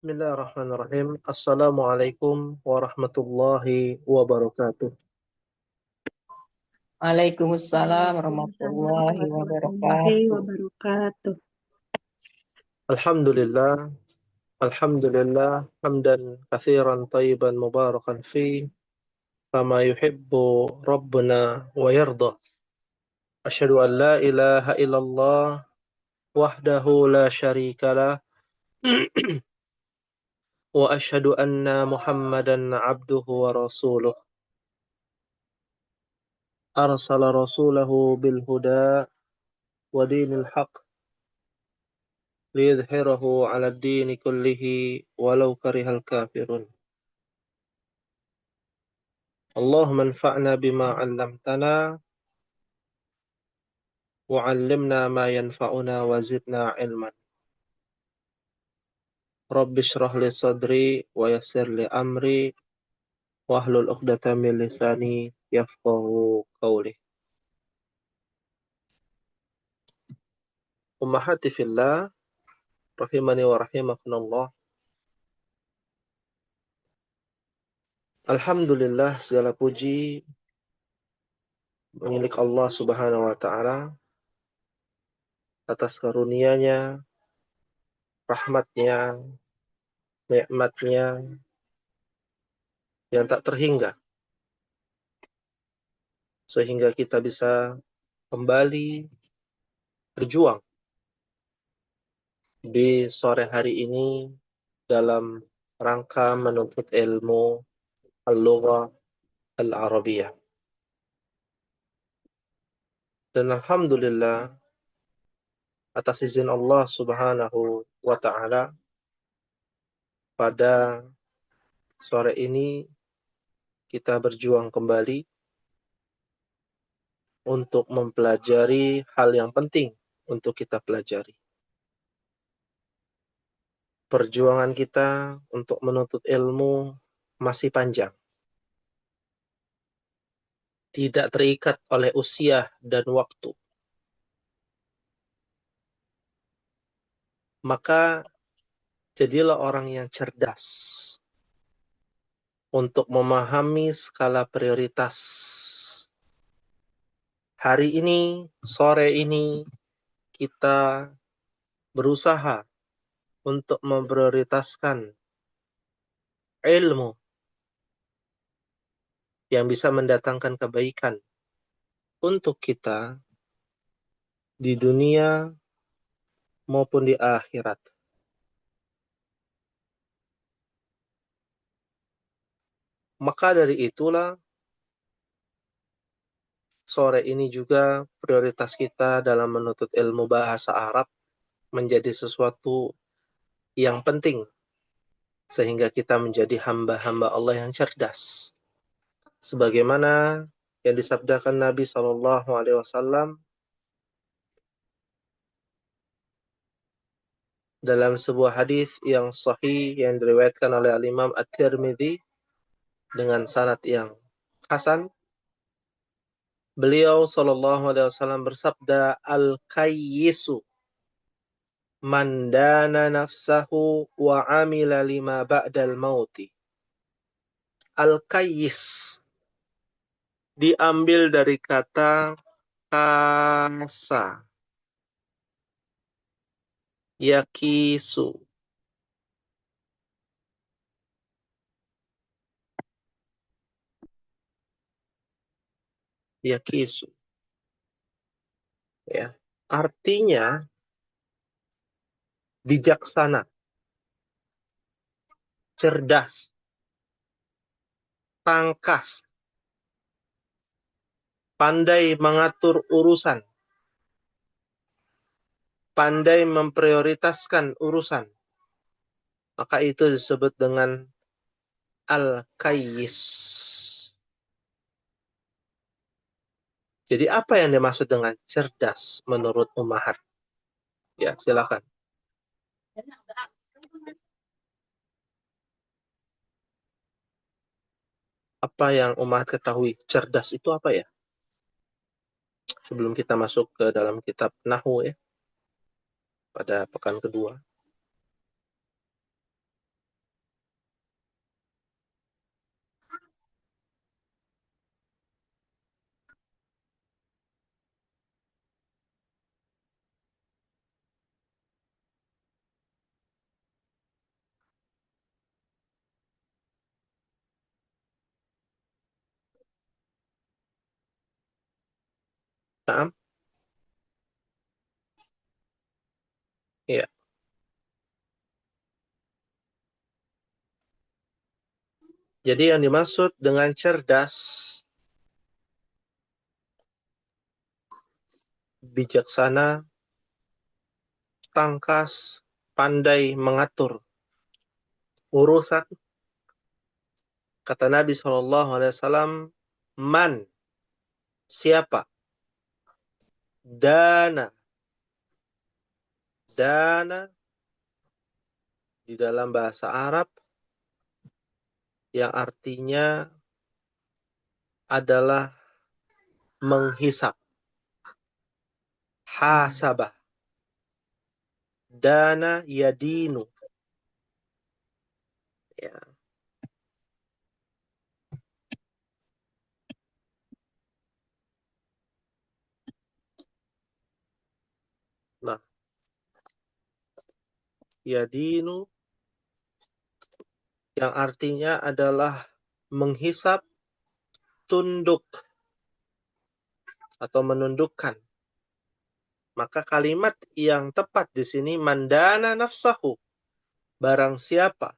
Bismillahirrahmanirrahim. Assalamualaikum warahmatullahi wabarakatuh. Waalaikumsalam Waalaikumsalam warahmatullahi warahmatullahi wabarakatuh. wabarakatuh. Alhamdulillah, alhamdulillah, hamdan katsiran tayyiban mubarakan fi, kama yuhibbu rabbuna wa yarda. Asyhadu an la ilaha illallah wahdahu la syarika lah wa asyhadu anna Muhammadan abduhu wa rasuluh. Arsala rasulahu bil huda wa dinil haqq liyudhhirahu 'ala ad-dini kullihi walau karihal kafirun. Allahumma anfa'na bima 'allamtana wa 'allimna ma yanfa'una wa zidna 'ilman. Rabbi shrah li sadri wa yassir li amri wahlul 'uqdatam min lisani yafqahu qawli. Ummahati fillah, rahimani wa rahimakumullah. Alhamdulillah, segala puji milik Allah Subhanahu wa taala atas karunia-Nya, rahmat-Nya, nikmat-Nya yang tak terhingga, sehingga kita bisa kembali berjuang di sore hari ini dalam rangka menuntut ilmu al-lughah al-arabiyah. Dan alhamdulillah, atas izin Allah Subhanahu wa taala, pada sore ini kita berjuang kembali untuk mempelajari hal yang penting untuk kita pelajari. Perjuangan kita untuk menuntut ilmu masih panjang. Tidak terikat oleh usia dan waktu. Maka jadilah orang yang cerdas untuk memahami skala prioritas. Hari ini, sore ini, kita berusaha untuk memprioritaskan ilmu yang bisa mendatangkan kebaikan untuk kita di dunia maupun di akhirat. Maka dari itulah, sore ini juga prioritas kita dalam menuntut ilmu bahasa Arab menjadi sesuatu yang penting, sehingga kita menjadi hamba-hamba Allah yang cerdas. Sebagaimana yang disabdakan Nabi SAW dalam sebuah hadis yang sahih yang diriwayatkan oleh Al-Imam At-Tirmidzi dengan sanad yang hasan. Beliau SAW bersabda, al-kayyisu man dana nafsahu wa amila lima ba'dal mauti. Al-kayyis diambil dari kata kasa, yakisu. Yakisu. Ya. Artinya bijaksana, cerdas, tangkas, pandai mengatur urusan, pandai memprioritaskan urusan. Maka itu disebut dengan al-kayyis. Jadi apa yang dimaksud dengan cerdas menurut Ummahat? Ya, silakan. Apa yang Ummahat ketahui? Cerdas itu apa ya? Sebelum kita masuk ke dalam kitab Nahwu ya, pada pekan kedua. Naam? Iya. Jadi yang dimaksud dengan cerdas, bijaksana, tangkas, pandai mengatur urusan. Kata Nabi SAW, man, siapa? Dana. Dana di dalam bahasa Arab yang artinya adalah menghisap. Hasabah. Dana yadinu. Ya. Nah, yadinu yang artinya adalah menghisap, tunduk atau menundukkan. Maka kalimat yang tepat di sini mandana nafsahu. Barang siapa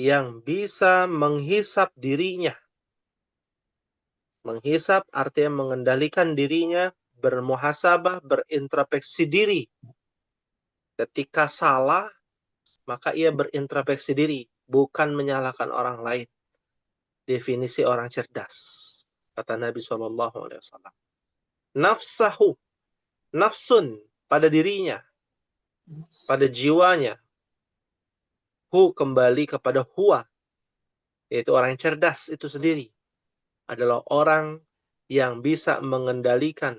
yang bisa menghisap dirinya. Menghisap artinya mengendalikan dirinya, bermuhasabah, berintrospeksi diri. Ketika salah, maka ia berintrospeksi diri, bukan menyalahkan orang lain. Definisi orang cerdas, kata Nabi SAW. Nafsahu, nafsun, pada dirinya, pada jiwanya. Hu, kembali kepada huwa, yaitu orang yang cerdas itu sendiri. Adalah orang yang bisa mengendalikan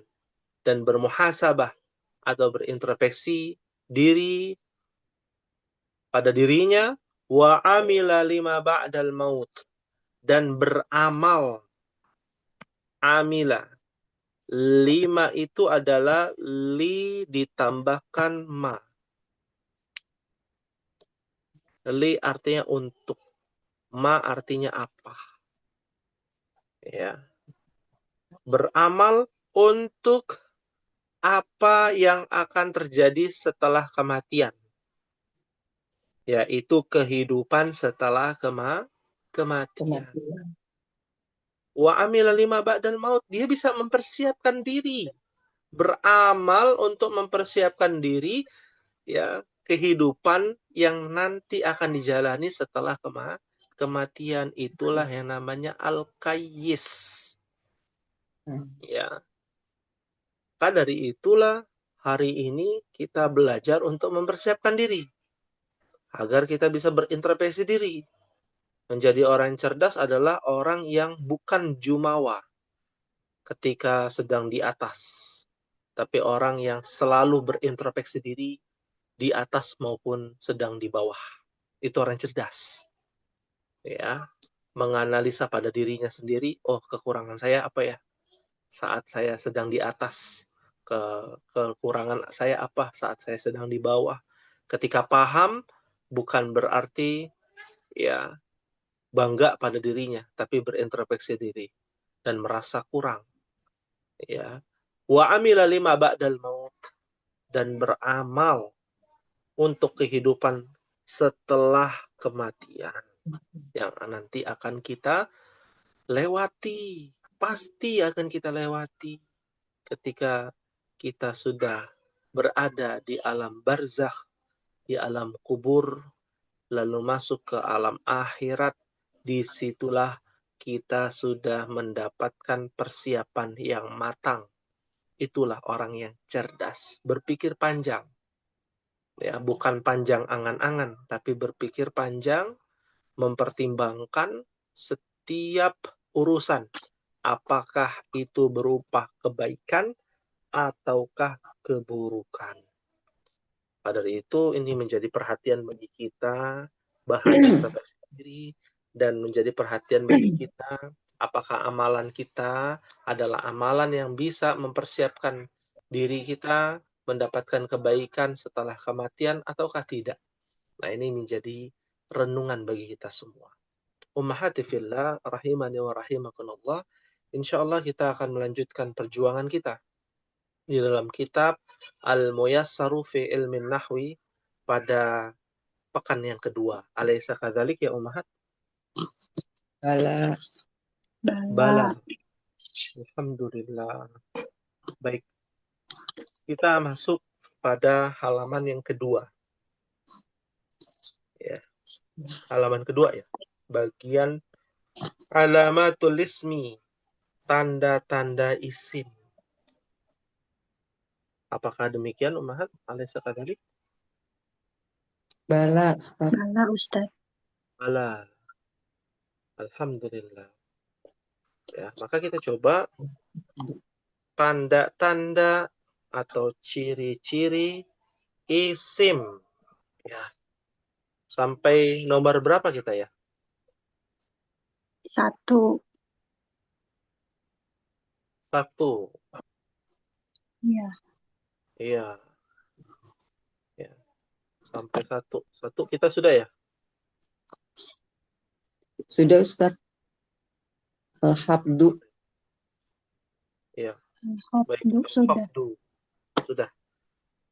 dan bermuhasabah atau berintrospeksi diri pada dirinya, wa amila lima ba'dal maut, dan beramal. Amila, lima itu adalah li ditambahkan ma. Li artinya untuk, ma artinya apa. Ya. Beramal untuk apa yang akan terjadi setelah kematian. Yaitu kehidupan setelah kematian. Wa amila lima ba'dal maut, dia bisa mempersiapkan diri, beramal untuk mempersiapkan diri ya kehidupan yang nanti akan dijalani setelah kematian. Itulah yang namanya al-qayyis. Ya. Maka dari itulah hari ini kita belajar untuk mempersiapkan diri agar kita bisa berintrospeksi diri. Menjadi orang yang cerdas adalah orang yang bukan jumawa ketika sedang di atas, tapi orang yang selalu berintrospeksi diri di atas maupun sedang di bawah. Itu orang cerdas. Ya, menganalisa pada dirinya sendiri, oh kekurangan saya apa ya? Saat saya sedang di atas, kekurangan saya apa saat saya sedang di bawah. Ketika paham, bukan berarti ya bangga pada dirinya, tapi berintrospeksi diri dan merasa kurang. Ya, wa amila lima ba'dal maut, dan beramal untuk kehidupan setelah kematian yang nanti akan kita lewati, pasti akan kita lewati ketika kita sudah berada di alam barzakh, di alam kubur, lalu masuk ke alam akhirat. Disitulah kita sudah mendapatkan persiapan yang matang. Itulah orang yang cerdas, berpikir panjang. Ya, bukan panjang angan-angan, tapi berpikir panjang, mempertimbangkan setiap urusan. Apakah itu berupa kebaikan ataukah keburukan. Pada dari itu, ini menjadi perhatian bagi kita, bahan introspeksi diri, dan menjadi perhatian bagi kita, apakah amalan kita adalah amalan yang bisa mempersiapkan diri kita mendapatkan kebaikan setelah kematian ataukah tidak. Nah, ini menjadi renungan bagi kita semua. Ummahati fillah, rahimani wa rahimakumullah. Insyaallah kita akan melanjutkan perjuangan kita di dalam kitab Al-Muyassaru fi Ilmin Nahwi pada pekan yang kedua. Alaysa kadzalik ya Ummahat? Bala. Bala. Alhamdulillah. Baik. Kita masuk pada halaman yang kedua. Ya. Halaman kedua ya. Bagian alamatul ismi, tanda-tanda isim. Apakah demikian Ummahat? Alaysa kadzalik? Bala, Ustaz. Bala, Ustaz. Bala. Alhamdulillah. Ya, maka kita coba tanda-tanda atau ciri-ciri isim. Ya. Sampai nomor berapa kita ya? 1. 1. Iya. Iya. Ya. Sampai 1. 1 kita sudah ya? Sudah, Ustaz. Al-Habdu. Iya. Baik. Al-Habdu sudah. Al-Hafdu. Sudah.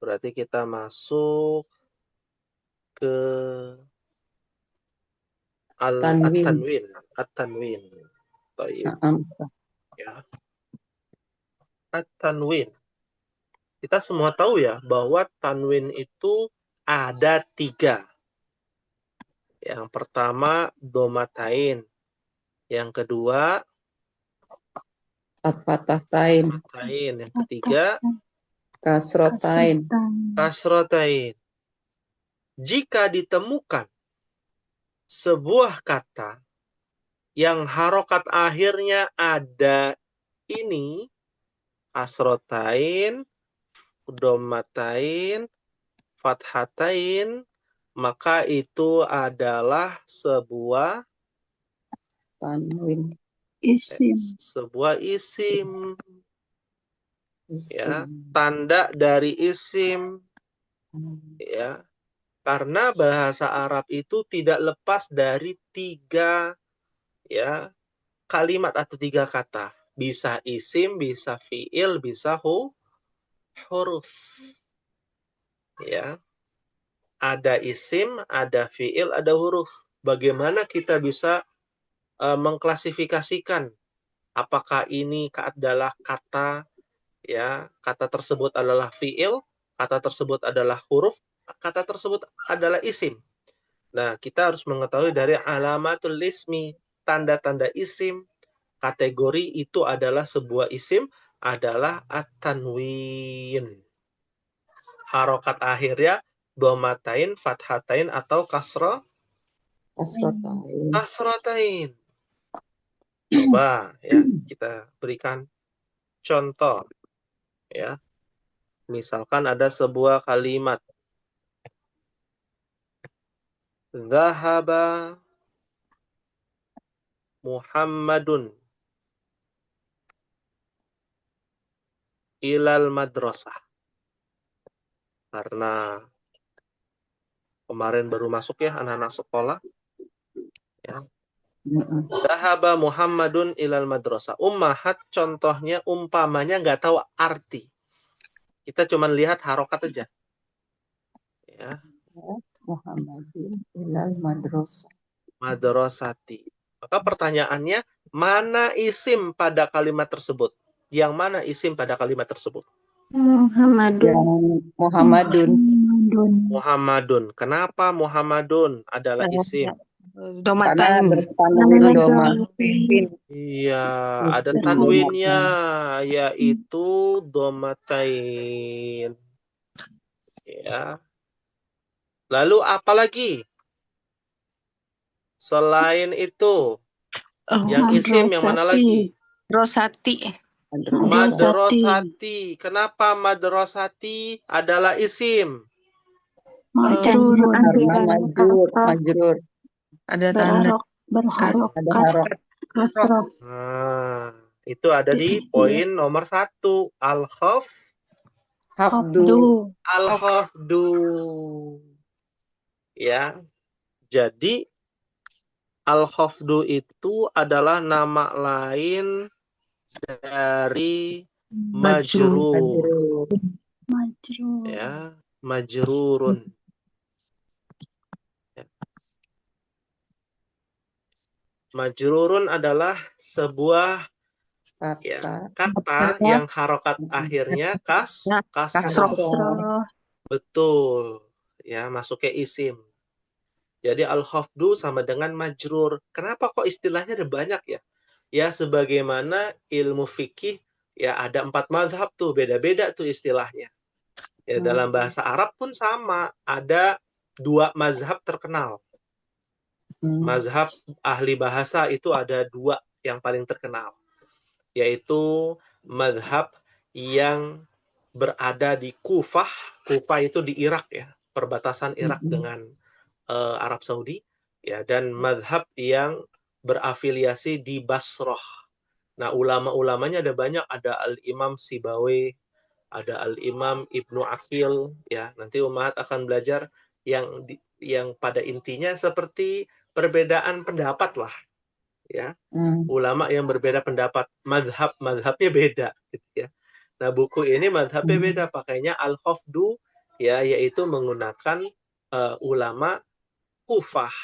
Berarti kita masuk ke Tanwin. At-Tanwin. At-Tanwin. Baik. Naam. Ya. At-Tanwin. Kita semua tahu ya bahwa tanwin itu ada 3. Yang pertama domatain. Yang kedua At-Fatatain. fatain. Yang ketiga Kasrotain. kasrotain. Jika ditemukan sebuah kata yang harokat akhirnya ada ini, asrotain, domatain, fathatain, maka itu adalah sebuah Tanwin. Isim. sebuah isim. Ya, Isim. tanda dari isim. Ya, karena bahasa Arab itu tidak lepas dari 3 ya kalimat atau 3 kata. Bisa isim, bisa fiil, bisa huruf. Ya. Ada isim, ada fiil, ada huruf. Bagaimana kita bisa mengklasifikasikan apakah ini adalah kata, ya, kata tersebut adalah fiil, kata tersebut adalah huruf, kata tersebut adalah isim. Nah, kita harus mengetahui dari alamatul ismi, tanda-tanda isim, kategori itu adalah sebuah isim, adalah at-tanwin. Harokat akhirnya domatain, fathatain, atau Kasrotain. kasrotain. Coba ya kita berikan contoh ya. Misalkan ada sebuah kalimat Zahaba Muhammadun ilal madrasah. Karena kemarin baru masuk ya anak-anak sekolah. Ya. Zahaba Muhammadun ilal madrasah. Ummahat contohnya umpamanya nggak tahu arti. Kita cuma lihat harokat aja. Ya. Muhammadin ilal madrasah. Madrasati. Maka pertanyaannya, mana isim pada kalimat tersebut? Yang mana isim pada kalimat tersebut? Muhammadun. Yang Muhammadun. Muhammadun. Kenapa Muhammadun adalah isim? Karena Domatain. bertanwin doma. Iya, ada tanwinnya, yaitu domatain. Ya. Lalu apa lagi? Selain itu, yang isim yang mana lagi? Rosati. Madrasati. Kenapa madrasati adalah isim? Majrur. Karena majrur. Ada tanda. Ada harok. Kasroh. Nah, itu ada di poin nomor 1. Hafdu. Al-khafdu. Ya. Jadi al-khafdu itu adalah nama lain dari Majrur. Majrur. Majrur. Ya, majrurun. Ya. Majrurun adalah sebuah ya, kata yang harokat akhirnya kasroh. Kasroh. Betul. Ya, masuknya isim. Jadi al-khafdu sama dengan majrur. Kenapa kok istilahnya ada banyak ya? Ya, sebagaimana ilmu fikih, ya ada 4 mazhab tuh, beda-beda tuh istilahnya. Ya, dalam bahasa Arab pun sama. Ada 2 mazhab terkenal. Mazhab ahli bahasa itu ada 2 yang paling terkenal. Yaitu mazhab yang berada di Kufah. Kufah itu di Irak ya. Perbatasan Irak dengan Arab Saudi. Ya, dan mazhab yang berafiliasi di Basrah. Nah, ulama-ulamanya ada banyak, ada Al-Imam Sibawi, ada Al-Imam Ibnu Aqil, ya. Nanti Umahat akan belajar yang pada intinya seperti perbedaan pendapat lah, ya. Ulama yang berbeda pendapat, mazhabnya beda, gitu ya. Nah, buku ini mazhabnya beda, pakainya Al-Khafdu, ya, yaitu menggunakan ulama Kufah,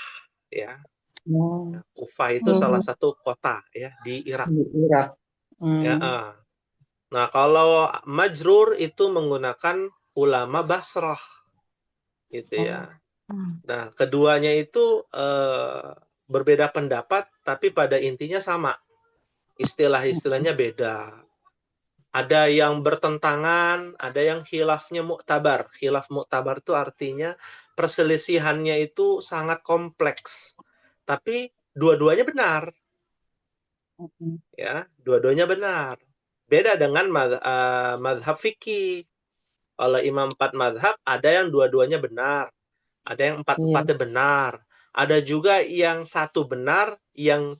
ya. Nah, Kufah itu salah satu kota ya di Irak. Ya, nah, kalau majrur itu menggunakan ulama Basrah, gitu ya. Nah, keduanya itu berbeda pendapat, tapi pada intinya sama. Istilah-istilahnya beda. Ada yang bertentangan, ada yang khilafnya mu'tabar. Khilaf mu'tabar itu artinya perselisihannya itu sangat kompleks. Tapi dua-duanya benar. Ya, dua-duanya benar. Beda dengan mazhab fikih. Kalau imam 4 mazhab, ada yang dua-duanya benar. Ada yang 4-4-nya benar. Ada juga yang 1 benar, yang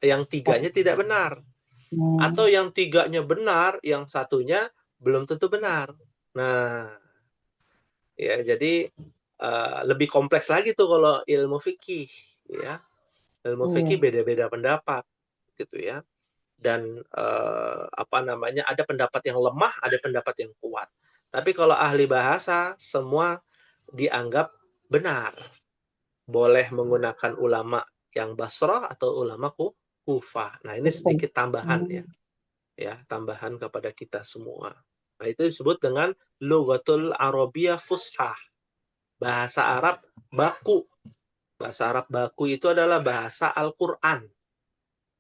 3-nya tidak benar. Atau yang 3-nya benar, yang 1-nya belum tentu benar. Nah, ya jadi lebih kompleks lagi tuh kalau ilmu fikih, ya. Ilmu fikih beda-beda pendapat, gitu ya. Dan ada pendapat yang lemah, ada pendapat yang kuat. Tapi kalau ahli bahasa, semua dianggap benar. Boleh menggunakan ulama yang Basrah atau ulama Kufah. Nah, ini sedikit tambahan ya. Ya, tambahan kepada kita semua. Nah, itu disebut dengan Lughatul Arabiyyah Fushah. Bahasa Arab baku. Bahasa Arab baku itu adalah bahasa Al-Qur'an.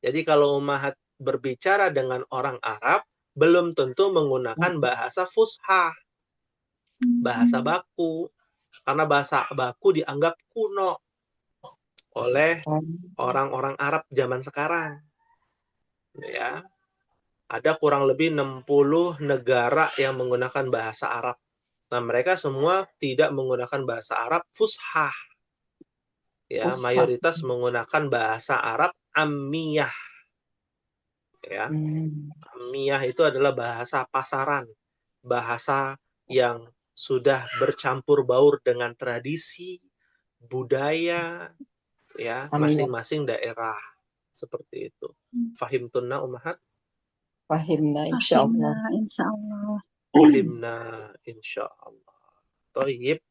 Jadi kalau Ummahat berbicara dengan orang Arab, belum tentu menggunakan bahasa fushah, bahasa baku. Karena bahasa baku dianggap kuno oleh orang-orang Arab zaman sekarang. Ya. Ada kurang lebih 60 negara yang menggunakan bahasa Arab. Nah, mereka semua tidak menggunakan bahasa Arab fushah. Ya, mayoritas menggunakan bahasa Arab ammiyah. Ya. Ammiyah itu adalah bahasa pasaran, bahasa yang sudah bercampur baur dengan tradisi, budaya, ya, masing-masing daerah. Seperti itu. Fahimtunna Ummahat? Fahimna insyaallah. Insyaallah. Fahimna insyaallah. Toyib.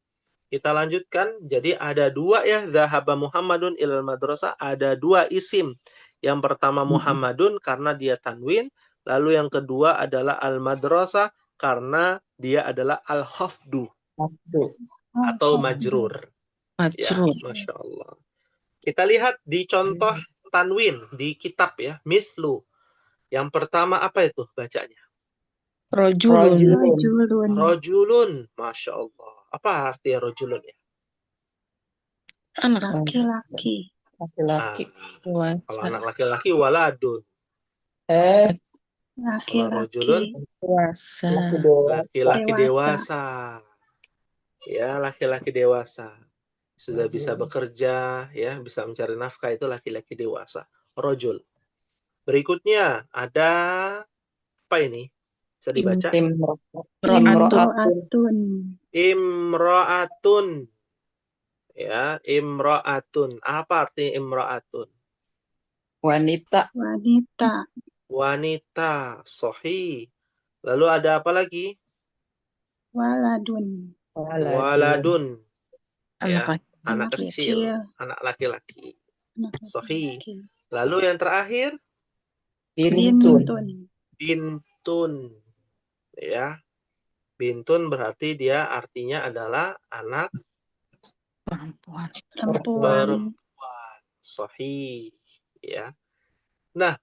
Kita lanjutkan. Jadi ada 2 ya. Zahaba Muhammadun ilal madrasah. Ada 2 isim. Yang pertama Muhammadun karena dia tanwin. Lalu yang kedua adalah al-madrasah karena dia adalah al-khafdu. Atau majrur. Ya, Masya Allah. Kita lihat di contoh tanwin di kitab ya. Mislu. Yang pertama apa itu bacanya? Rojulun. Rojulun. Masya Allah. Apa artinya rojulun ya? Anak Laki-laki. Laki-laki. Kalau anak laki-laki waladun. Kalau rojulun dewasa. laki-laki dewasa. Ya, laki-laki dewasa. Sudah bisa bekerja, ya, bisa mencari nafkah, itu laki-laki dewasa. Rojul. Berikutnya ada apa ini? Bisa dibaca? Imro'atun. Imro'atun. Ya, imro'atun. Apa artinya imro'atun? Wanita. Wanita. Wanita. Sahih. Lalu ada apa lagi? Waladun. Waladun. Waladun. Anak Ya, anak laki-laki. kecil, Kecil. anak laki-laki. Anak Sahih. laki-laki. Lalu yang terakhir, Bintun. Bintun. bintun. Ya, bintun berarti dia artinya adalah anak Perempuan. Perempuan. perempuan. Sahih. Ya. Nah,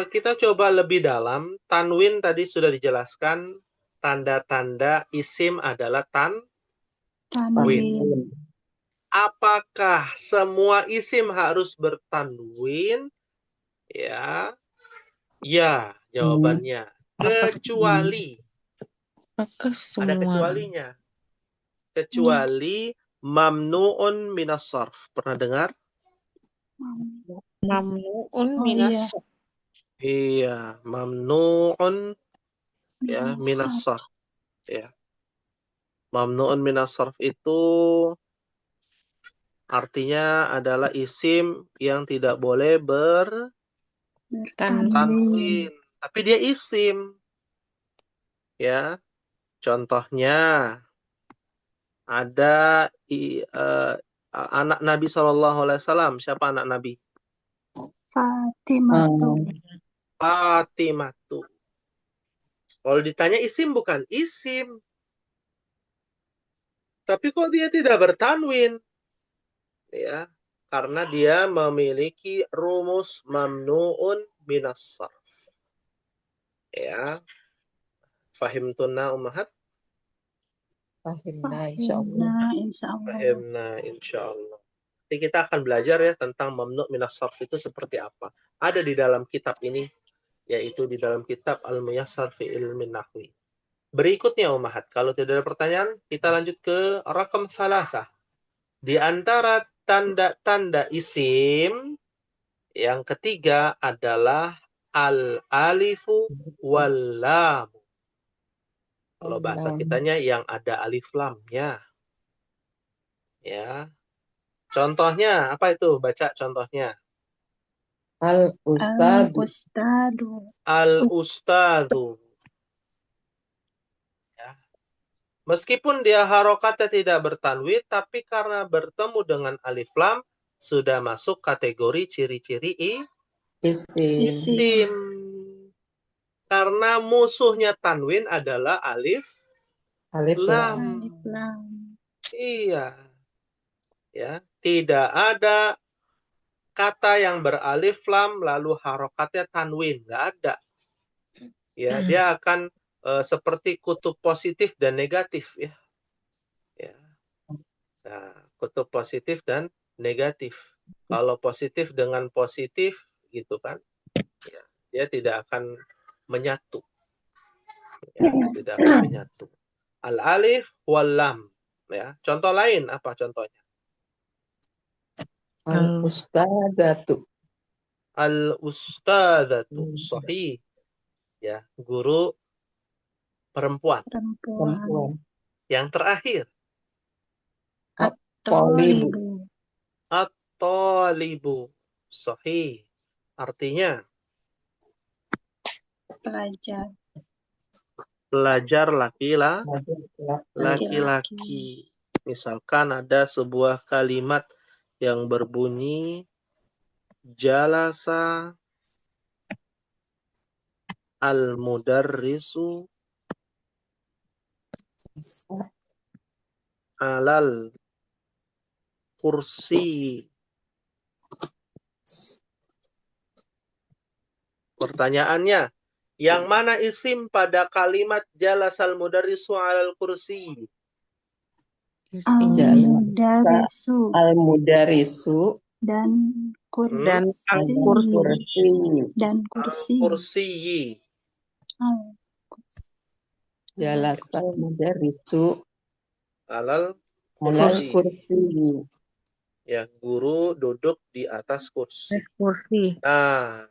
kita coba lebih dalam. Tanwin tadi sudah dijelaskan. Tanda-tanda isim adalah tanwin. Tanwin. Apakah semua isim harus bertanwin? Ya, ya jawabannya. Kecuali, Apakah ada semua kecualinya. Kecuali mamnu'un minas sarf. Pernah dengar? mamnuun Oh, minas iya. Iya, mamnu'un ya minas sarf. Ya. Mamnu'un minas sarf itu artinya adalah isim yang tidak boleh Bertanwin. bertanwin. Tapi dia isim. Ya. Contohnya ada anak Nabi SAW. Siapa anak Nabi? Fatimatu. Fatimatu. Kalau ditanya isim bukan? Isim. Tapi kok dia tidak bertanwin? Ya, karena dia memiliki rumus mamnu'un minas sarf. Ya. Fahimtunna ummahat? Fahimna insyaallah. Fahimna insyaallah. Fahimna insyaallah. Nanti kita akan belajar ya tentang mamnu' minas sarf itu seperti apa. Ada di dalam kitab ini, yaitu di dalam kitab Al-Muyassar fi Ilmin Nahwi. Berikutnya ummahat, kalau tidak ada pertanyaan, kita lanjut ke rakam salasah. Di antara tanda-tanda isim, yang ketiga adalah al-alifu wal-lam. Kalau bahasa kitanya yang ada alif lamnya. Ya. Contohnya apa itu? Baca contohnya. Al-Ustadu. Al-Ustadu. Al-ustadzu. Ya. Meskipun dia harokatnya tidak bertanwin, tapi karena bertemu dengan alif lam, sudah masuk kategori ciri-ciri Isim. isim. Karena musuhnya tanwin adalah alif Alif lam. lam. Alif lam. Iya. Ya, tidak ada kata yang beralif lam lalu harokatnya tanwin, nggak ada. Ya, dia akan seperti kutub positif dan negatif ya. Ya. Nah, kutub positif dan negatif. Kalau positif dengan positif gitu kan, ya, dia tidak akan menyatu. Ya, tidak akan menyatu. Al-alif wal lam. Ya, contoh lain apa contohnya? Al-Ustadatu. Al-ustadzatu. Sahih. Ya, guru perempuan. Perempuan. Yang terakhir, Tolibu. at-talibu. Sahih. Artinya Pelajar. pelajar Laki-laki. laki-laki. Misalkan ada sebuah kalimat yang berbunyi jalasa al-mudarrisu alal kursi. Pertanyaannya, yang mana isim pada kalimat jalasal mudarrisu alal kursi? Al-Mudarisu. Al-Mudarisu. Dan dan kursi. Dan kursi. Al-kursiyi. Al-kursi. Jalasa al-mudarisu Alal alal kursi. kursi. Ya, guru duduk di atas kursi. kursi. Nah,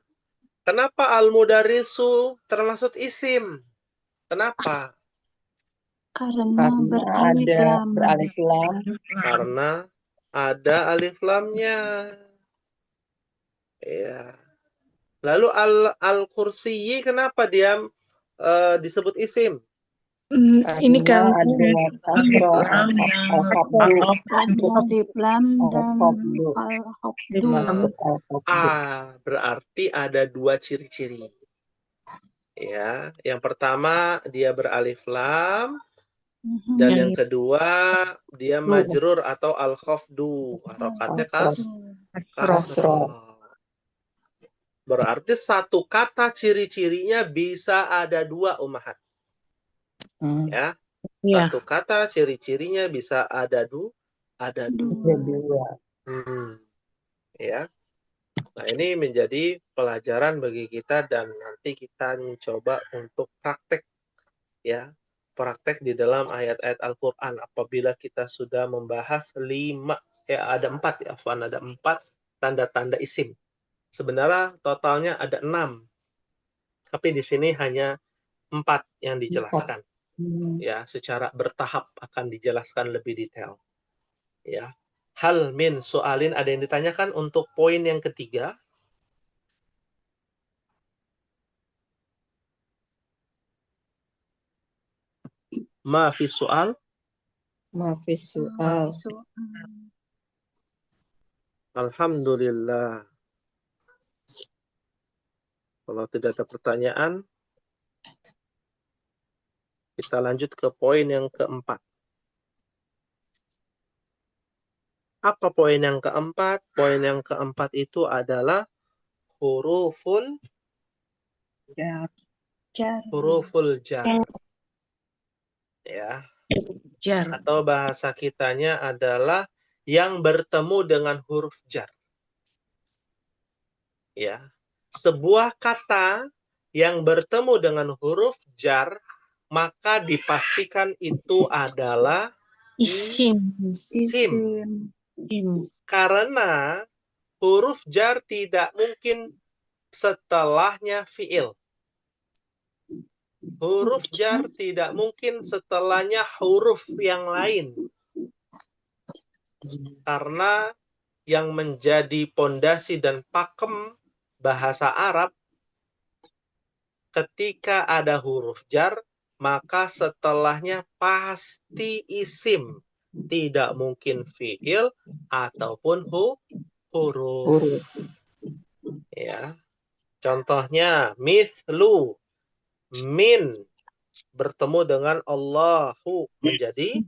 kenapa al-mudarrisu termasuk isim? Kenapa? Karena beralif ada lam. beralif lam. Karena ada alif lamnya. Ya. Lalu al-kursiyi kenapa dia disebut isim? Ini Karena kan ada kasro Ada alif lam dan al-khafdu. al-khafdu. Masuk al-khafdu. Berarti ada dua ciri-ciri. Ya, yang pertama dia beralif lam, dan yang kedua dia majrur atau al-khafdu. Harokatnya kasro. Berarti satu kata ciri-cirinya bisa ada dua, Ummahat. Ya, satu kata ciri-cirinya bisa ada dua. Ya. Nah, ini menjadi pelajaran bagi kita dan nanti kita mencoba untuk praktek, ya. Praktek di dalam ayat-ayat Al-Quran apabila kita sudah membahas 4 tanda-tanda isim. Sebenarnya totalnya ada 6. Tapi di sini hanya 4 yang dijelaskan. Ya, secara bertahap akan dijelaskan lebih detail. Ya. Hal min soalin, ada yang ditanyakan untuk poin yang ketiga. Maafis soal. Maafis soal. Alhamdulillah. Kalau tidak ada pertanyaan, kita lanjut ke poin yang keempat. Apa poin yang keempat? Poin yang keempat itu adalah huruful jar. Ya. jar. Atau bahasa kitanya adalah yang bertemu dengan huruf jar. Ya. Sebuah kata yang bertemu dengan huruf jar, maka dipastikan itu adalah Isim. Karena huruf jar tidak mungkin setelahnya fiil. Huruf jar tidak mungkin setelahnya huruf yang lain. Karena yang menjadi pondasi dan pakem bahasa Arab, ketika ada huruf jar, maka setelahnya pasti isim. Tidak mungkin fiil ataupun huruf. Ya. Contohnya, mislu, min, bertemu dengan Allahu, menjadi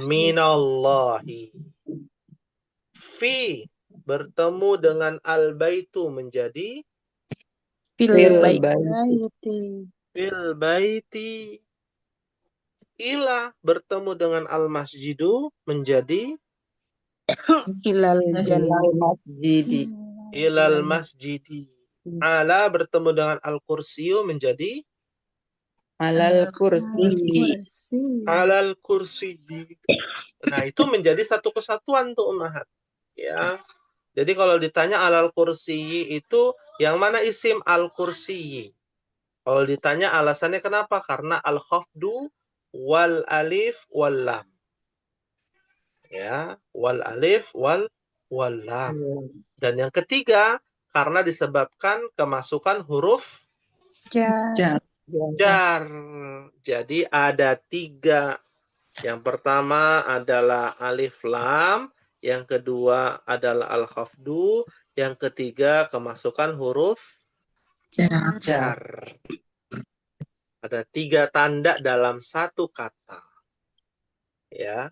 minallahi. Fi, bertemu dengan al-baitu, menjadi Fil baiti. Ila, bertemu dengan al-masjidu, menjadi ilal masjidi. Ala, bertemu dengan al-kursiyu, menjadi alal kursi. Nah, itu menjadi satu kesatuan tuh, Ummahat. Ya. Jadi kalau ditanya alal kursi itu yang mana isim al-kursi? Kalau ditanya alasannya kenapa? Karena al-khafdu wal alif wal lam. Ya, wal alif wal lam. Dan yang ketiga, karena disebabkan kemasukan huruf jar. Jadi ada 3. Yang pertama adalah alif lam, yang kedua adalah al-khafdu, yang ketiga kemasukan huruf jar. Ada 3 tanda dalam satu kata. Ya.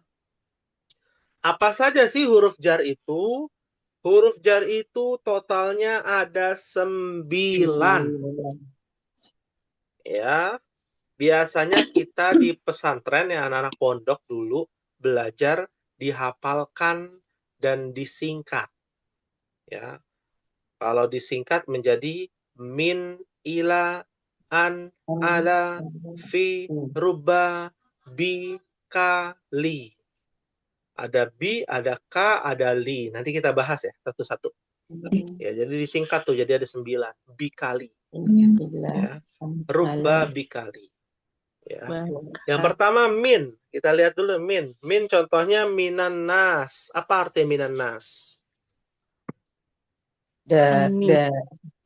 Apa saja sih huruf jar itu? Huruf jar itu totalnya ada 9. Ya. Biasanya kita di pesantren, ya anak-anak pondok dulu belajar dihafalkan dan disingkat. Ya. Kalau disingkat menjadi min, ila, an, ala, fi, ruba, bi, ka, li. Ada bi, ada ka, ada li. Nanti kita bahas ya satu-satu. Ya, jadi disingkat tuh, jadi ada 9. Bikali. Ya. Ruba bikali. Ya. Yang pertama min. Kita lihat dulu min. Min contohnya minan nas. Apa arti minan nas?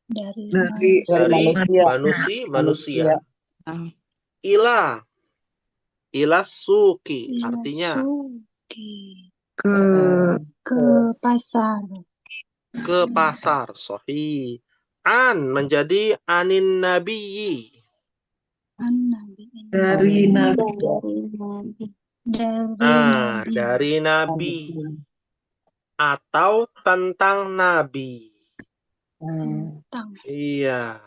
Dari Dari Dari manusia. manusia. Ah, Ila suki. Artinya Ilasuki ke ke pasar. ke pasar. Sahih. An menjadi anin nabiyyi. Nabi dari Nabi. dari Nabi Dari nabi. Atau tentang nabi. tentang Iya.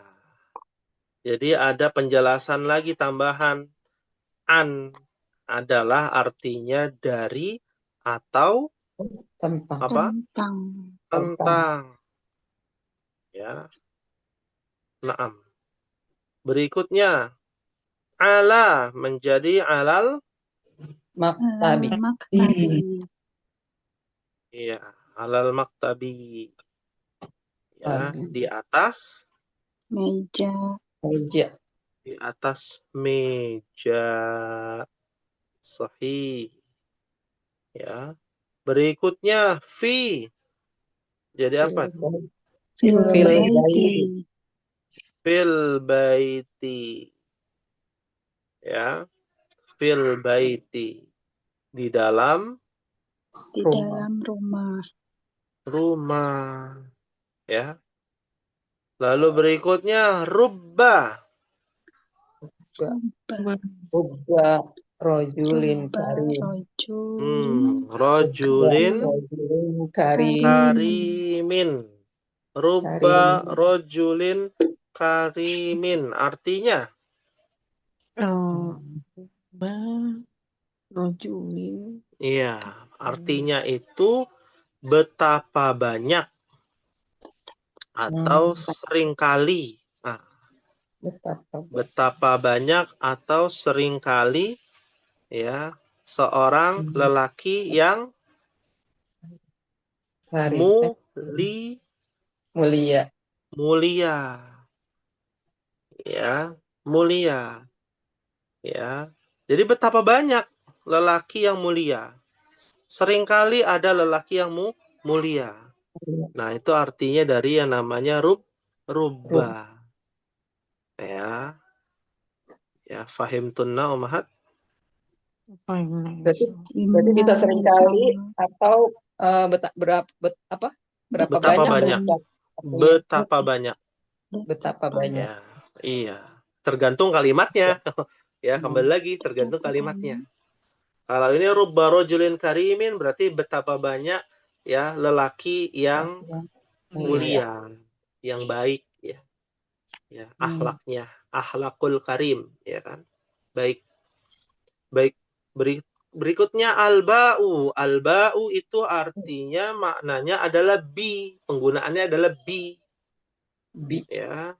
Jadi ada penjelasan lagi tambahan. An adalah artinya dari atau Tentang. apa? tentang Tentang. Ya. Naam. Berikutnya. Ala menjadi alal. Maktabi. maktabi Iya. Alal maktabi. Ya. Tabi. Di atas. meja Meja. Di atas meja. Sahih. Ya. Berikutnya fi. Jadi apa? fil Fil baiti Fil baiti. Ya. Fil baiti. Di dalam di Rumah. dalam rumah. Ya. Lalu berikutnya rubba. Ubba rojulin coba karim. Rojulin Rojulin karim. karimin. Rubba rojulin karimin. Artinya Rojulin. iya, artinya itu betapa banyak atau seringkali. Nah, betapa banyak atau seringkali ya seorang lelaki yang Karim. Mulia. mulia. Ya, mulia. Ya. Jadi betapa banyak lelaki yang mulia. Seringkali ada lelaki yang mulia. Nah, itu artinya dari yang namanya rubba. Ya. Ya, fahimtunna umahat. Berarti bisa seringkali atau berapa banyak? Betapa banyak. Betapa banyak. Ya, iya. Tergantung kalimatnya. Ya, kembali lagi tergantung kalimatnya. Kalau ini rubba rojulin karimin berarti betapa banyak ya lelaki yang mulia, yang baik ya. Ya, akhlaknya, akhlakul karim ya kan. Baik. Baik. Berikutnya alba'u. Alba'u itu artinya maknanya adalah bi, penggunaannya adalah bi. Ya.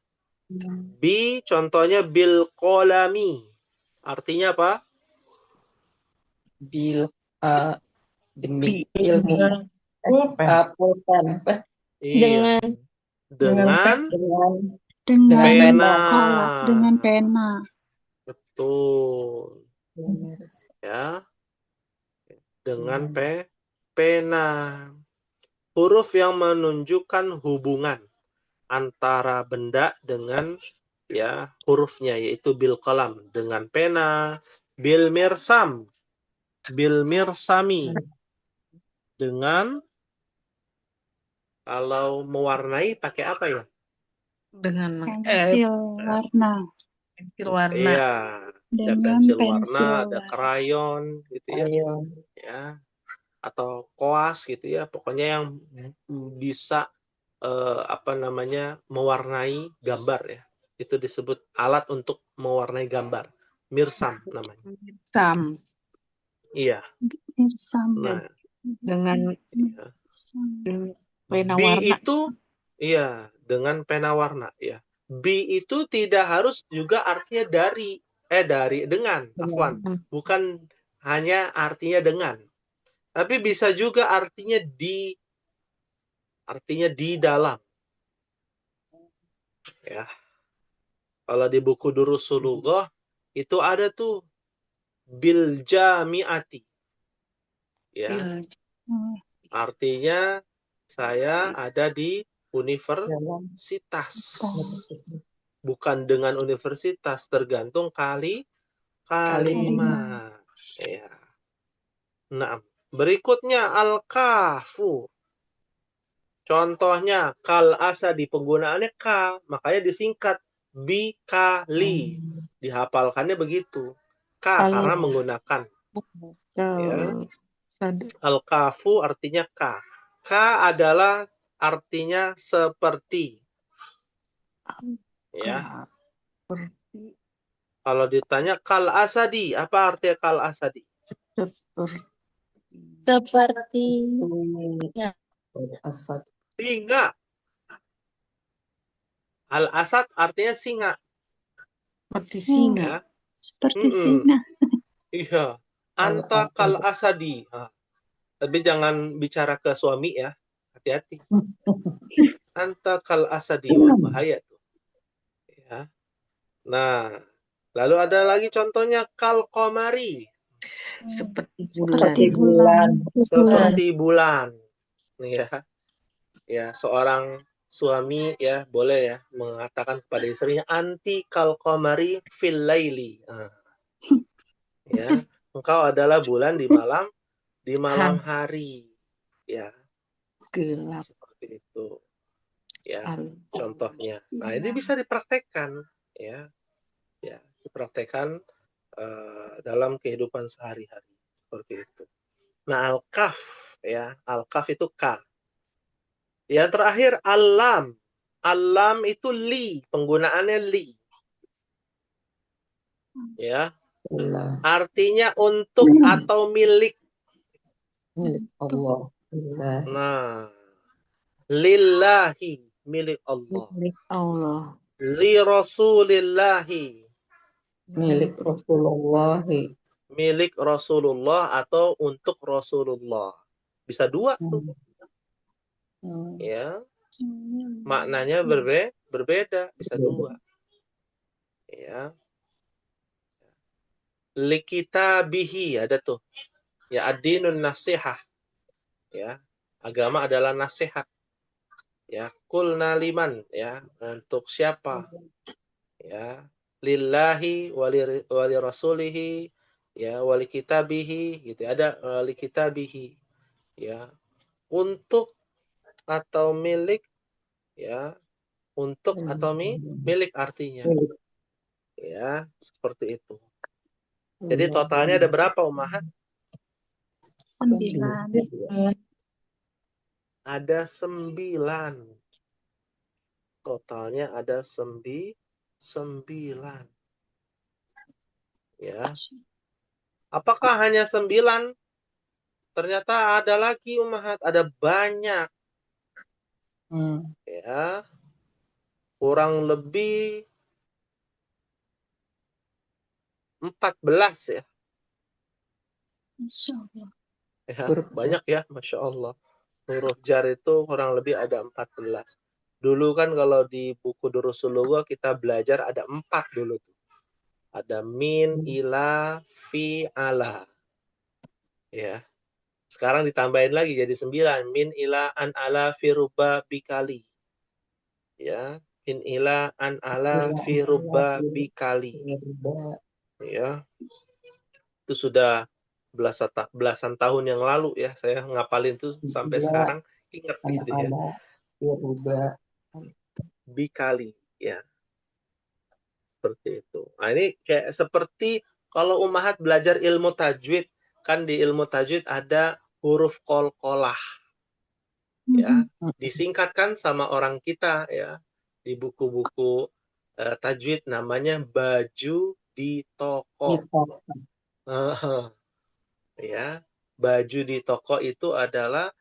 Bi contohnya bil kolami. Artinya apa? Bil demi ilmu. Pulpen. Iya. Dengan pena pena. dengan pena Betul. Ya. Dengan pena. Huruf yang menunjukkan hubungan antara benda dengan ya hurufnya yaitu bil qalam, dengan pena, bil mirsam, bil mirsami, dengan kalau mewarnai pakai apa ya? Dengan pensil warna pensil warna. Iya, ada dengan pensil pensil warna, ada warna. krayon gitu ya. Ya. Atau koas gitu ya, pokoknya yang bisa mewarnai gambar ya. Itu disebut alat untuk mewarnai gambar. Mirsam namanya. Mirsam. Iya. Mirsam Nah, dengan pena B warna. itu iya, dengan pena warna ya. B itu tidak harus juga artinya dengan, afwan. Bukan hanya artinya dengan. Tapi bisa juga artinya di dalam. Ya. Kalau di buku Durusul Lughah itu ada tuh bil jami'ati. Ya. Artinya saya ada di universitas. Tas. Bukan dengan universitas, tergantung kalimat. Ya. Nah, berikutnya al-kafu. Contohnya kal asadi, penggunaannya ka, makanya disingkat bikali. Dihafalkannya begitu. Ka Kalau- karena menggunakan. Ya. Sadar. Al-kafu artinya ka. Ka adalah artinya seperti. Ya. Seperti Kalau ditanya kal asadi, apa artinya kal asadi? Seperti Asad. Singa. Al-asad artinya singa. seperti singa. Ya. seperti singa. Iya. Anta kal asadi. Nah, tapi jangan bicara ke suami ya. Hati-hati. Anta kal asadi. Wah, bahaya tuh. Ya. Nah, lalu ada lagi contohnya kal komari. Seperti Seperti bulan. bulan. Seperti bulan. Ya. Ya, seorang suami ya boleh ya mengatakan kepada istrinya anti kal komari fil laili. Nah, ya, engkau adalah bulan di malam hari. Ya, Gelap. seperti itu. Ya, contohnya. Nah, ini bisa dipraktekkan ya. Ya, dipraktekkan dalam kehidupan sehari-hari seperti itu. Nah, al-kaf ya, al-kaf itu ka. Yang terakhir al-lam. Al-lam itu li, penggunaannya li. Ya. Artinya untuk atau milik. Milik Allah. Nah, lillahi, milik Allah. Milik Allah. Li rasulillahi, Milik Rasulullah. milik Rasulullah atau untuk Rasulullah. Bisa dua tuh. Ya. Maknanya berbeda, bisa dua. Ya. Likitabihi ada tuh. Ya, ad-dinun nasihah. Ya. Agama adalah nasihat. Ya, kulna liman ya, untuk siapa? Ya, lillahi wali rasulihi ya, wali kitabihi gitu. Ada wali kitabihi ya, untuk atau milik ya, untuk atau milik artinya. Ya, seperti itu. Jadi totalnya ada berapa ummahat? 9. Ada 9. Totalnya ada 9. Ya. Apakah hanya 9? Ternyata ada lagi ummahat, ada banyak. Ya. Kurang lebih 14 ya. Insya Allah. Ya, banyak ya, Masya Allah. Huruf jar itu kurang lebih ada 14. Dulu kan kalau di buku Durusul Lughah kita belajar ada 4 dulu tuh. Ada min, ila, fi, ala. Ya. Sekarang ditambahin lagi jadi 9. Min, ila, an, ala, fi, ruba, bikali. Ya. Min, ila, an, ala, fi, ruba, bikali. Ya. Itu sudah belasan tahun yang lalu ya, saya ngapalin tuh sampai sekarang ingat gitu ya. Bikali ya. Seperti itu. Nah, ini kayak seperti kalau ummahat belajar ilmu tajwid, kan di ilmu tajwid ada huruf qalqalah. Ya, disingkatkan sama orang kita ya di buku-buku tajwid namanya baju di toko. Ya, baju di toko itu adalah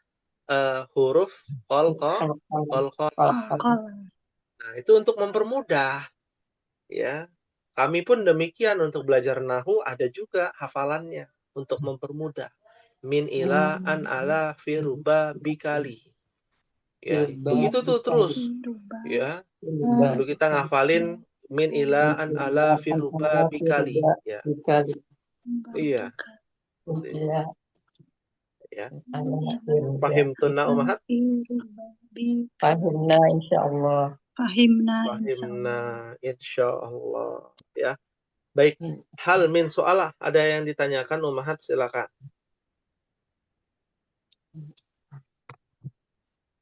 huruf qalqalah. Nah, itu untuk mempermudah. Ya, kami pun demikian untuk belajar nahu ada juga hafalannya untuk mempermudah. Min ila an ala fi ruba bikali. Ya, begitu tuh terus. Ya. Dulu kita ngafalin min ila an ala fi ruba bikali. Ya. Iya. Ya. Al-Akhir. Fahimtunna ummahat? Fahimna insyaallah. Fahimna Fahimna insyaallah. insyaallah. Ya. Baik. Hal min soalah. Ada yang ditanyakan ummahat, silakan.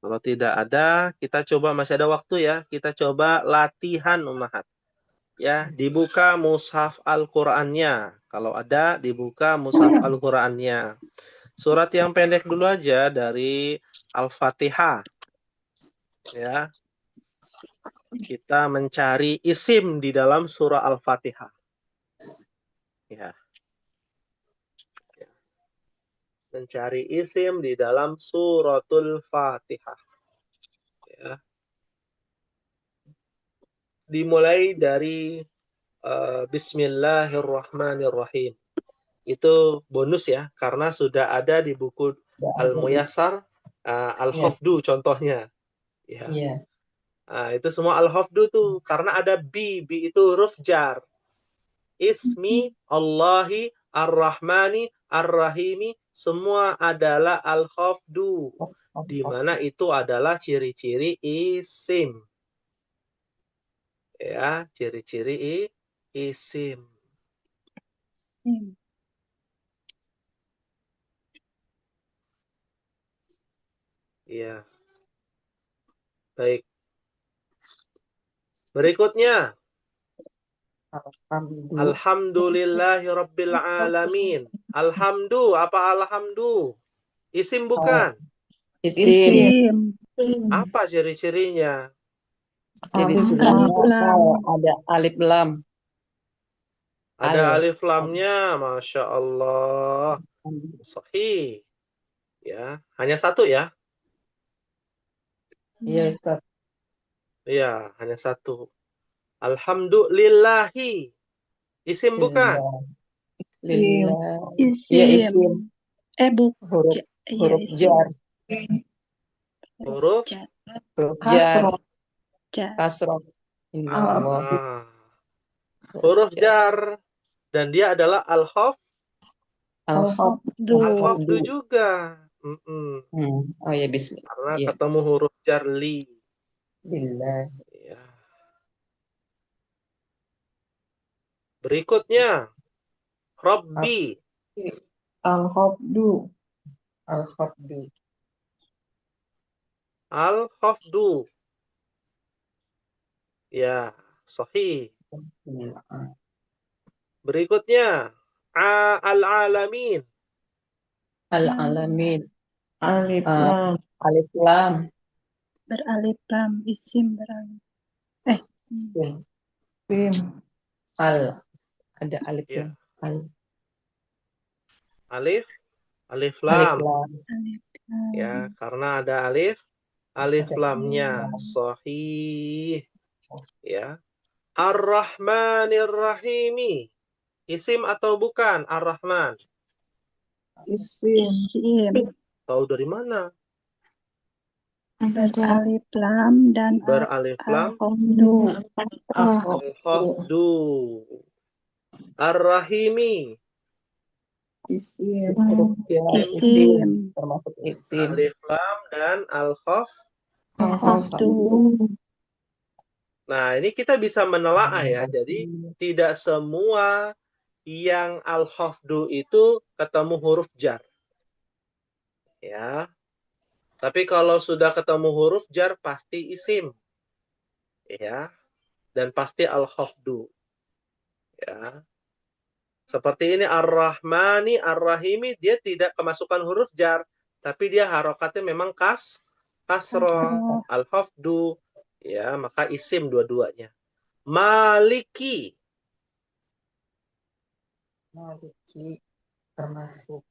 Kalau tidak ada, kita coba, masih ada waktu ya. Kita coba latihan ummahat. Ya, dibuka mushaf Al-Qur'annya. Kalau ada, dibuka mushaf Al-Qur'annya. Surat yang pendek dulu aja dari Al-Fatihah. Ya. Kita mencari isim di dalam surah Al-Fatihah. Ya. Mencari isim di dalam suratul Fatihah. Ya. Dimulai dari Bismillahirrahmanirrahim. Itu bonus ya, karena sudah ada di buku Al-Muyassar, Al-Hafdu contohnya. Ya. Iya. Nah, itu semua Al-Hafdu tuh, karena ada bi itu huruf jar. Ismi Allahi Ar-Rahmani Ar-Rahimi, semua adalah Al-Hafdu, di mana itu adalah ciri-ciri isim. Ya, ciri-ciri isim. Ya. Baik. Berikutnya. Alhamdulillahi Rabbil Alamin. Alhamdu, apa alhamdu? Isim bukan? Isim. Apa ciri-cirinya? Ciri-cirinya ada alif lam. Ada alif lamnya, Masya Allah. Sahih. Ya, hanya satu ya? Iya, Ustaz. Iya, hanya satu. Alhamdulillahi. Isim bukan? Lillah. Iya, isim. Huruf jar. Huruf Jar. Kasroh. Ah. Huruf jar. Dan dia adalah Al-Hafdu juga. Oh ya, bismillah. Karena ketemu huruf jar li. Lillah. Ya. Berikutnya. Rabbi. Al-Hafdu. Al-Hafdu. Ya, sahih. Berikutnya. Al-Alamin. Al-Alamin. Alif lam. Beralif lam, isim beralif. Isim. Ada alif lam. Alif lam. Alif lam. Ya, karena ada alif lamnya. Sahih. Ya. Ar-Rahmanir Rahimi. Isim atau bukan Ar-Rahman? Isim. Tahu dari mana? Beralif lam dan Beralif lam. Al-Hafdu. Ar-Rahimi. Isim. Termasuk isim. Alif lam dan Al-Hafdu. Nah, ini kita bisa menelaah ya. Jadi tidak semua yang al-hafdu itu ketemu huruf jar. Ya. Tapi kalau sudah ketemu huruf jar pasti isim. Ya. Dan pasti al-hafdu. Ya. Seperti ini Ar-Rahmani Ar-Rahimi, dia tidak kemasukan huruf jar, tapi dia harokatnya memang kasroh, al-hafdu. Ya, maka isim dua-duanya. Maliki. Termasuk.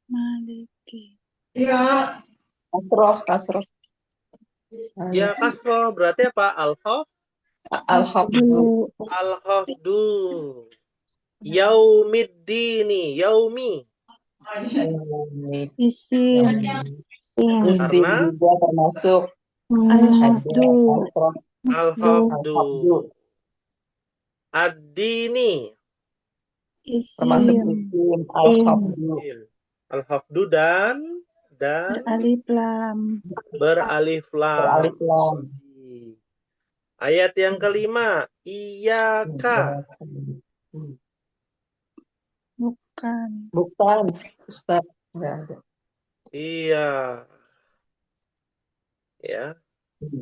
Maliki. Ya. Kasroh. Ya, kasroh. Berarti apa? Al-Hafdu. Al-hafdu. Yaumiddini. Yaumi. Isim. Isim juga termasuk. Al-hafdu. Ad-dini. Termasuk isim. Al-Hafdu. Al-hafdu dan Beralif lam. beralif Beralif lam. lam. Sahih. Ayat yang kelima, iyyaka. Bukan. Bukan, Ustaz. Nggak ada. Iya. Ya.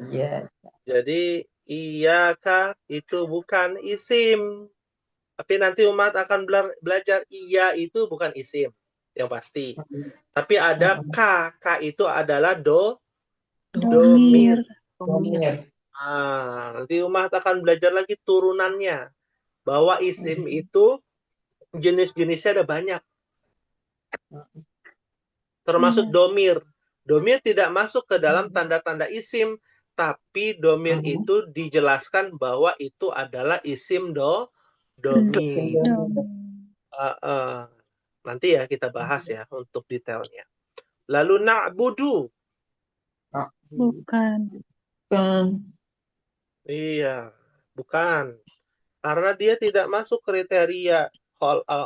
Iya. Jadi iyyaka itu bukan isim. Tapi nanti umat akan belajar iya itu bukan isim. Yang pasti. Tapi ada ka. Ka itu adalah domir. Domir. Nanti umat akan belajar lagi turunannya. Bahwa isim itu jenis-jenisnya ada banyak. Termasuk domir. Domir tidak masuk ke dalam tanda-tanda isim. Tapi domir itu dijelaskan bahwa itu adalah isim domir. Nanti ya kita bahas ya untuk detailnya. Lalu na'budu. Bukan. Iya, bukan. Karena dia tidak masuk kriteria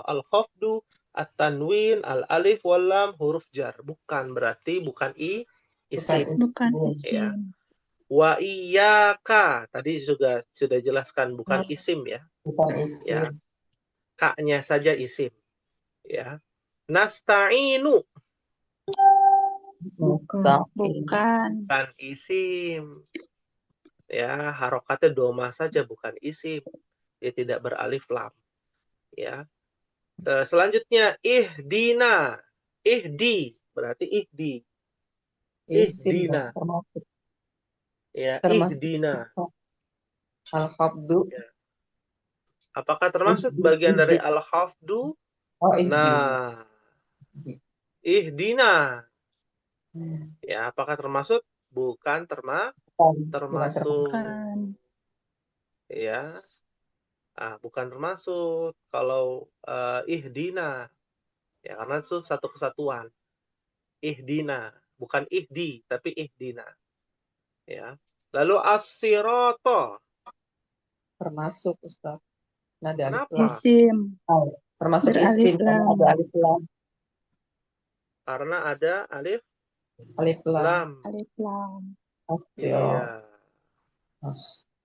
al-khafdu, at-tanwin, al-alif, wal-lam, huruf jar. Bukan, berarti bukan isim. Bukan Ya. isim. Wa iyyaka. Tadi sudah jelaskan bukan isim ya. Bukan isim. Ya. Ka-nya saja isim. Ya. Nasta'inu. Bukan. Bukan isim. Ya, harokatnya doma saja bukan isim. Dia tidak beralif lam. Ya. Selanjutnya ihdina. Ihdi berarti ihdi. Isim Ihdina. termasuk. Ya, Termasuk. ihdina. Al-Qabdu. Ya. Apakah termasuk bagian dari al-hafdu? Oh, ihdi. Nah, ihdina. Ya, apakah termasuk? Bukan termasuk. Bukan. Ya. Bukan termasuk kalau ihdina. Ya, karena itu satu kesatuan. Ihdina, bukan ihdi, tapi ihdina. Ya. Lalu as-sirata. Termasuk, Ustaz. Nah, ada alif Kenapa? lam. Isim. Termasuk Beralif isim karena lam. ada alif lam. Karena ada alif Alif lam. lam. Alif lam. Iya.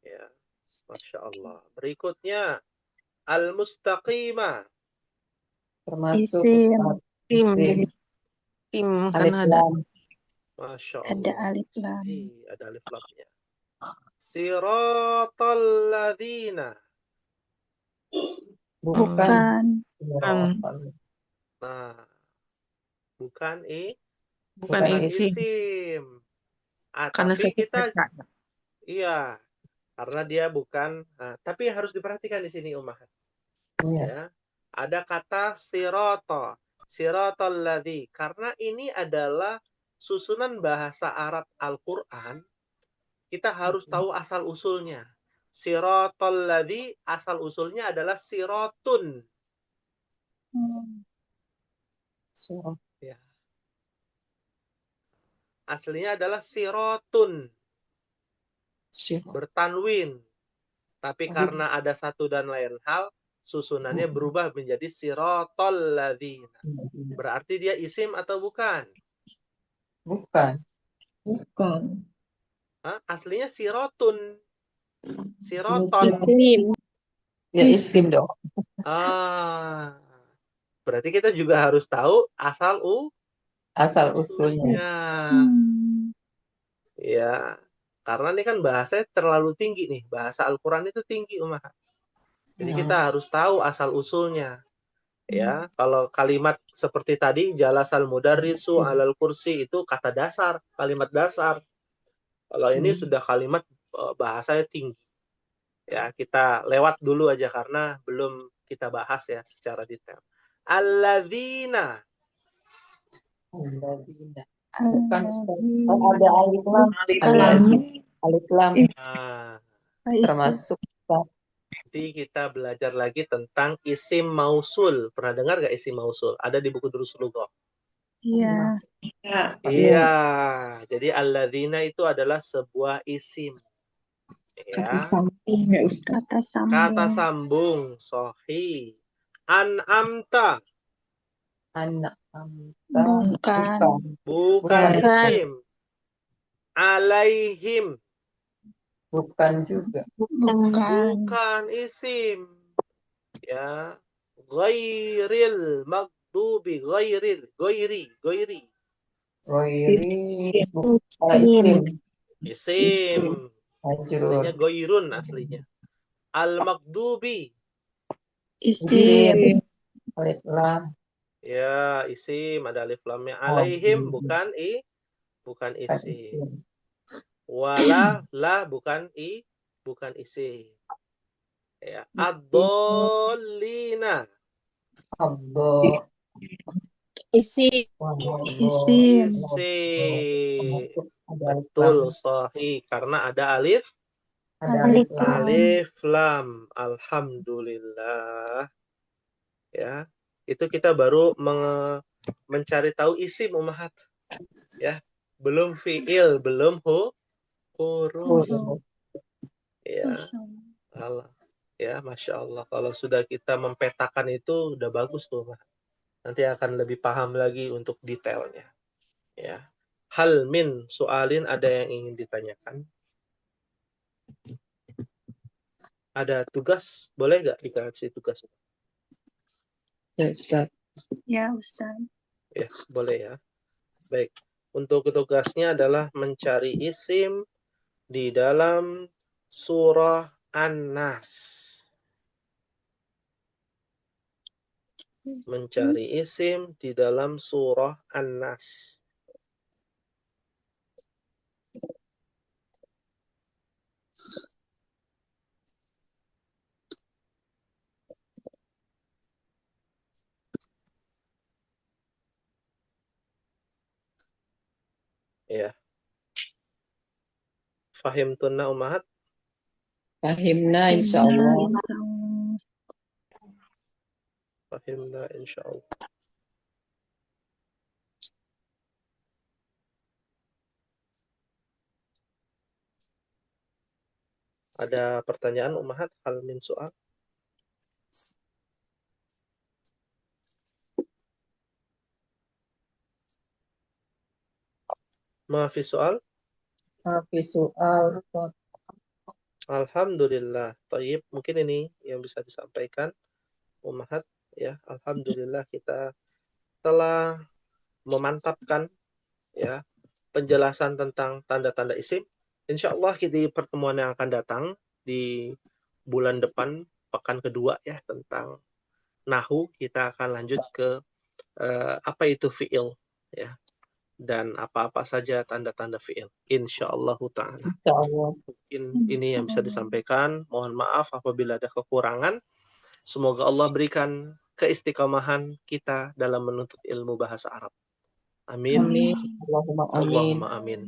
Ya. Masya Allah. Berikutnya al-mustaqimah. Termasuk Isim. Ustaz. Tim. Tim kan Alif ada. lam. Masya Ada Allah. alif lam. Ada alif lamnya. Siratal ladzina. Bukan. Nah, bukan Bukan isim. isim. Karena Tapi satu kita kata. iya, karena dia bukan. Tapi harus diperhatikan di sini Umar. Iya. Ya. Ada kata siroto, sirotol ladzi. Karena ini adalah susunan bahasa Arab Al-Quran. Kita harus tahu asal usulnya. Sirotol ladzi asal usulnya adalah sirotun. Ya. Aslinya adalah sirotun. Bertanwin. Tapi karena ada satu dan lain hal, susunannya berubah menjadi sirotol ladzina. Berarti dia isim atau bukan? Bukan. Aslinya sirotun. Siroton. Ya isim dong. Berarti kita juga harus tahu asal usulnya. Ya. Karena ini kan bahasanya terlalu tinggi nih. Bahasa Al-Quran itu tinggi, Umar. Jadi kita harus tahu asal usulnya. Ya, kalau kalimat seperti tadi jalasal mudarrisu alal kursi itu kata dasar, kalimat dasar. Kalau ini sudah kalimat bahasanya tinggi. Ya, kita lewat dulu aja karena belum kita bahas ya secara detail. Alladzina. Bukan Ustaz. Ada alif lam. Alif lam. Termasuk. Nanti kita belajar lagi tentang isim mausul. Pernah dengar gak isim mausul? Ada di buku Durusul Lughah. Iya. Iya. Jadi alladzina itu adalah sebuah isim. Ya. Kata sambung. Sohi. An'amta. Bukan. Bukan Bukan. isim. Alaihim. Bukan juga. Bukan. Bukan isim. Ya. Ghairil maghdubi. Ghairi. Goiri bukan isim. Isim. Majrur. Aslinya goirun aslinya. Al-maghdubi. Isim. Alif lam. Ya, isim ada alif lamnya. Alaihim bukan bukan isim. Wala la bukan isim. Ya, ad-dallina. Abdo. Isim. Isim. Ada alif Betul, lam. sahih. Karena ada alif Ada alif lam. alif lam. Alhamdulillah. Ya. Itu kita baru mencari tahu isim ummahat. Ya. Belum fiil, belum huruf. Ya. Allah. Ya, Masya Allah. Kalau sudah kita mempetakan itu udah bagus tuh, Mas. Nanti akan lebih paham lagi untuk detailnya. Ya. Hal min soalin ada yang ingin ditanyakan? Ada tugas? Boleh nggak dikasih tugas? Ya, Ustaz. Ya, Ustaz. Ya, boleh ya. Baik. Untuk tugasnya adalah mencari isim di dalam surah An-Nas. Mencari isim di dalam surah An-Nas. Ya. Fahimtunna ummahat? Fahimna insyaallah. Fahimna insyaallah. Ada pertanyaan ummahat hal min soal? Maafi soal? Maafi soal. Alhamdulillah. Taib. Mungkin ini yang bisa disampaikan ummahat ya. Alhamdulillah kita telah memantapkan ya penjelasan tentang tanda-tanda isim. Insyaallah di pertemuan yang akan datang di bulan depan pekan kedua ya tentang nahu kita akan lanjut ke apa itu fi'il ya dan apa-apa saja tanda-tanda fi'il insyaallah taala. Mungkin ini yang bisa disampaikan. Mohon maaf apabila ada kekurangan. Semoga Allah berikan keistiqomahan kita dalam menuntut ilmu bahasa Arab. Amin. Amin. Allahumma amin. Allahumma amin.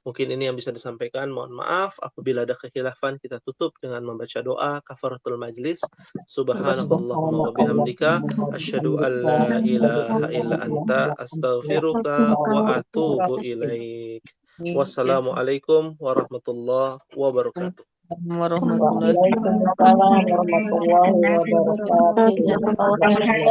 Mungkin ini yang bisa disampaikan. Mohon maaf apabila ada kekhilafan. Kita tutup dengan membaca doa kafaratul majlis. Subhanakallahumma wa bihamdika asyhadu an la ilaha illa anta astaghfiruka wa atubu ilaik. Wassalamualaikum warahmatullahi wabarakatuh. Warahmatullahi Waalaikumsalam warahmatullahi wabarakatuh.